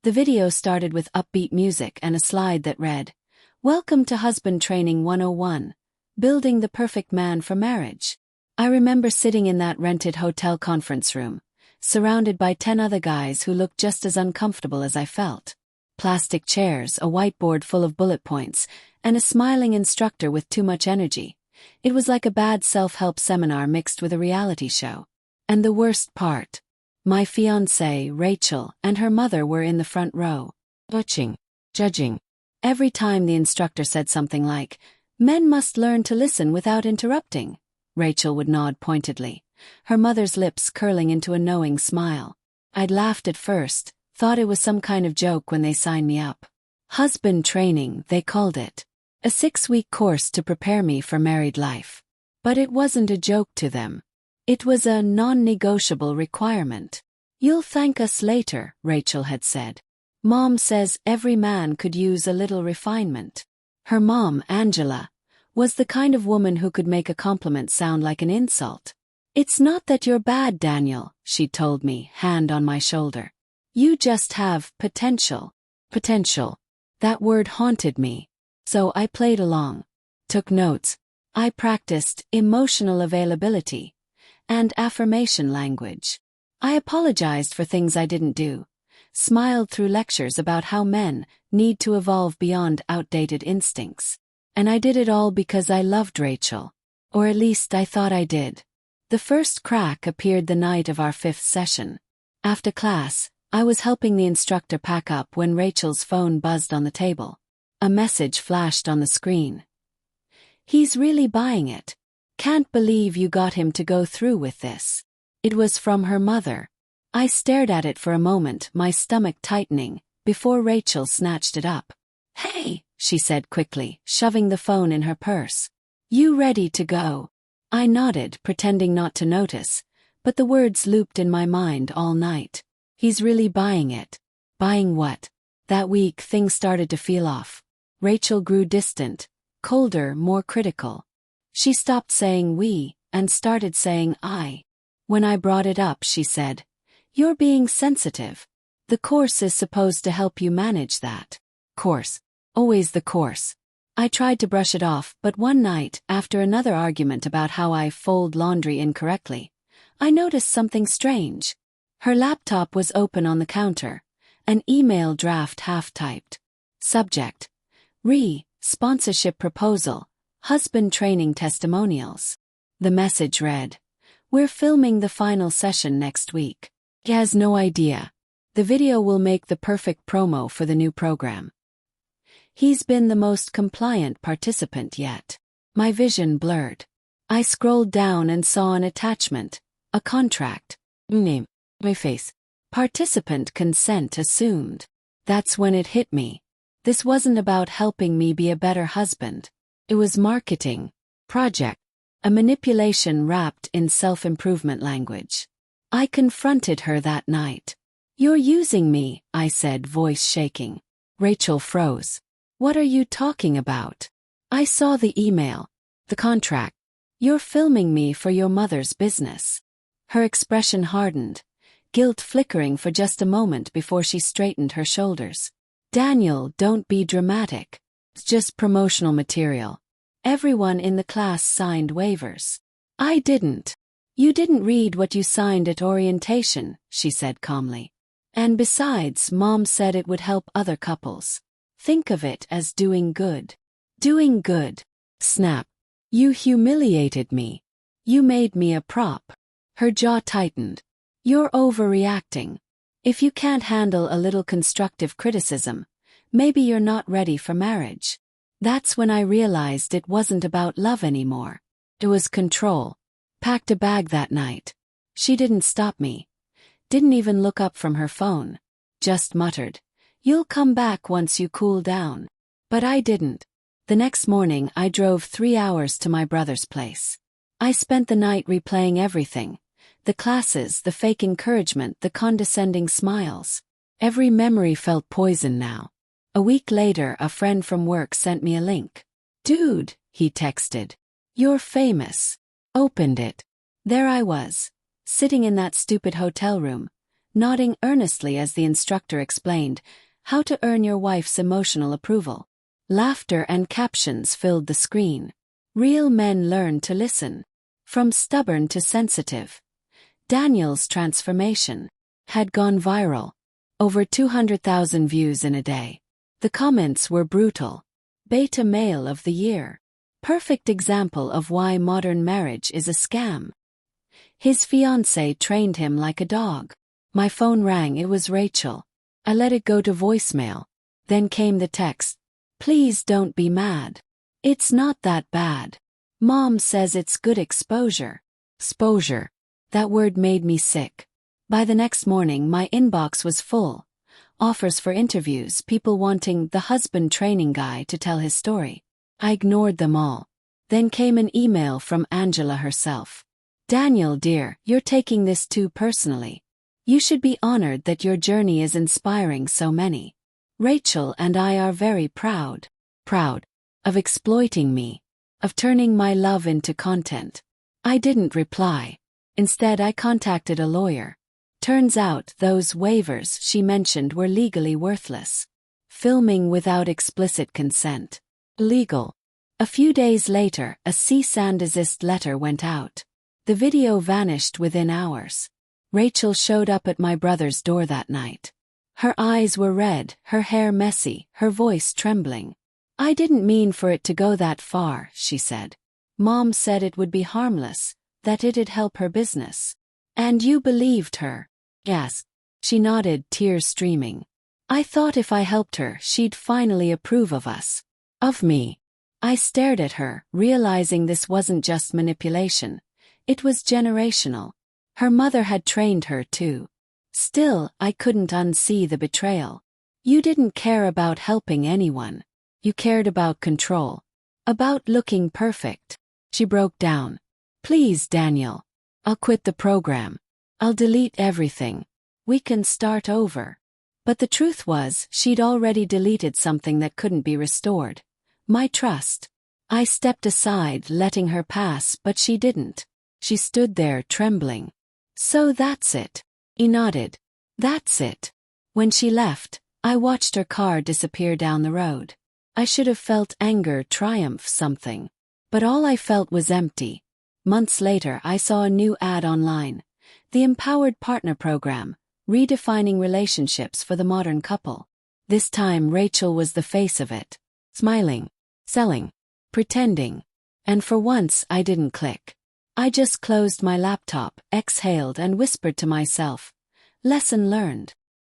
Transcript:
The video started with upbeat music and a slide that read, "Welcome to Husband Training 101, Building the Perfect Man for Marriage." I remember sitting in that rented hotel conference room, surrounded by 10 other guys who looked just as uncomfortable as I felt. Plastic chairs, a whiteboard full of bullet points, and a smiling instructor with too much energy. It was like a bad self-help seminar mixed with a reality show. And the worst part, my fiancée, Rachel, and her mother were in the front row, judging. Every time the instructor said something like, "Men must learn to listen without interrupting," Rachel would nod pointedly, her mother's lips curling into a knowing smile. I'd laughed at first, thought it was some kind of joke when they signed me up. Husband training, they called it. A 6-week course to prepare me for married life. But it wasn't a joke to them. It was a non-negotiable requirement. "You'll thank us later," Rachel had said. "Mom says every man could use a little refinement." Her mom, Angela, was the kind of woman who could make a compliment sound like an insult. "It's not that you're bad, Daniel," she told me, hand on my shoulder. "You just have potential." Potential. That word haunted me. So I played along, took notes. I practiced emotional availability and affirmation language. I apologized for things I didn't do, smiled through lectures about how men need to evolve beyond outdated instincts. And I did it all because I loved Rachel. Or at least I thought I did. The first crack appeared the night of our 5th session. After class, I was helping the instructor pack up when Rachel's phone buzzed on the table. A message flashed on the screen. "He's really buying it. Can't believe you got him to go through with this." It was from her mother. I stared at it for a moment, my stomach tightening, before Rachel snatched it up. "Hey," she said quickly, shoving the phone in her purse. "You ready to go?" I nodded, pretending not to notice, but the words looped in my mind all night. He's really buying it. Buying what? That week things started to feel off. Rachel grew distant, colder, more critical. She stopped saying we, and started saying I. When I brought it up, she said, "You're being sensitive. The course is supposed to help you manage that." Course. Always the course. I tried to brush it off, but one night, after another argument about how I fold laundry incorrectly, I noticed something strange. Her laptop was open on the counter, an email draft half-typed. Subject: Sponsorship proposal, husband training testimonials. The message read, "We're filming the final session next week. He has no idea. The video will make the perfect promo for the new program. He's been the most compliant participant yet." My vision blurred. I scrolled down and saw an attachment, a contract. Name. My face. Participant consent assumed. That's when it hit me. This wasn't about helping me be a better husband. It was marketing. Project. A manipulation wrapped in self-improvement language. I confronted her that night. "You're using me," I said, voice shaking. Rachel froze. "What are you talking about?" I saw the email. The contract. "You're filming me for your mother's business." Her expression hardened, guilt flickering for just a moment before she straightened her shoulders. "Daniel, don't be dramatic. It's just promotional material. Everyone in the class signed waivers." "I didn't." "You didn't read what you signed at orientation," she said calmly. "And besides, Mom said it would help other couples. Think of it as doing good." "Doing good." Snap. "You humiliated me. You made me a prop." Her jaw tightened. "You're overreacting. If you can't handle a little constructive criticism, maybe you're not ready for marriage." That's when I realized it wasn't about love anymore. It was control. Packed a bag that night. She didn't stop me. Didn't even look up from her phone. Just muttered, "You'll come back once you cool down." But I didn't. The next morning I drove 3 hours to my brother's place. I spent the night replaying everything. The classes, the fake encouragement, the condescending smiles. Every memory felt poison now. A week later, a friend from work sent me a link. "Dude," he texted. "You're famous." Opened it. There I was, sitting in that stupid hotel room, nodding earnestly as the instructor explained how to earn your wife's emotional approval. Laughter and captions filled the screen. Real men learn to listen. From stubborn to sensitive. Daniel's transformation had gone viral. Over 200,000 views in a day. The comments were brutal. Beta male of the year. Perfect example of why modern marriage is a scam. His fiancée trained him like a dog. My phone rang, it was Rachel. I let it go to voicemail. Then came the text. Please don't be mad. It's not that bad. Mom says it's good exposure. Exposure. That word made me sick. By the next morning my inbox was full. Offers for interviews, people wanting the husband training guy to tell his story. I ignored them all. Then came an email from Angela herself. Daniel dear, you're taking this too personally. You should be honored that your journey is inspiring so many. Rachel and I are very proud. Proud. Of exploiting me. Of turning my love into content. I didn't reply. Instead I contacted a lawyer. Turns out those waivers she mentioned were legally worthless. Filming without explicit consent. Illegal. A few days later, a cease and desist letter went out. The video vanished within hours. Rachel showed up at my brother's door that night. Her eyes were red, her hair messy, her voice trembling. I didn't mean for it to go that far, she said. Mom said it would be harmless, that it'd help her business. And you believed her? Yes. She nodded, tears streaming. I thought if I helped her, she'd finally approve of us. Of me. I stared at her, realizing this wasn't just manipulation. It was generational. Her mother had trained her too. Still, I couldn't unsee the betrayal. You didn't care about helping anyone. You cared about control. About looking perfect. She broke down. Please, Daniel. I'll quit the program. I'll delete everything. We can start over. But the truth was, she'd already deleted something that couldn't be restored. My trust. I stepped aside, letting her pass, but she didn't. She stood there, trembling. So that's it. He nodded. That's it. When she left, I watched her car disappear down the road. I should have felt anger, triumph, something. But all I felt was empty. Months later I saw a new ad online. The Empowered Partner Program, redefining relationships for the modern couple. This time Rachel was the face of it. Smiling. Selling. Pretending. And for once I didn't click. I just closed my laptop, exhaled and whispered to myself. Lesson learned.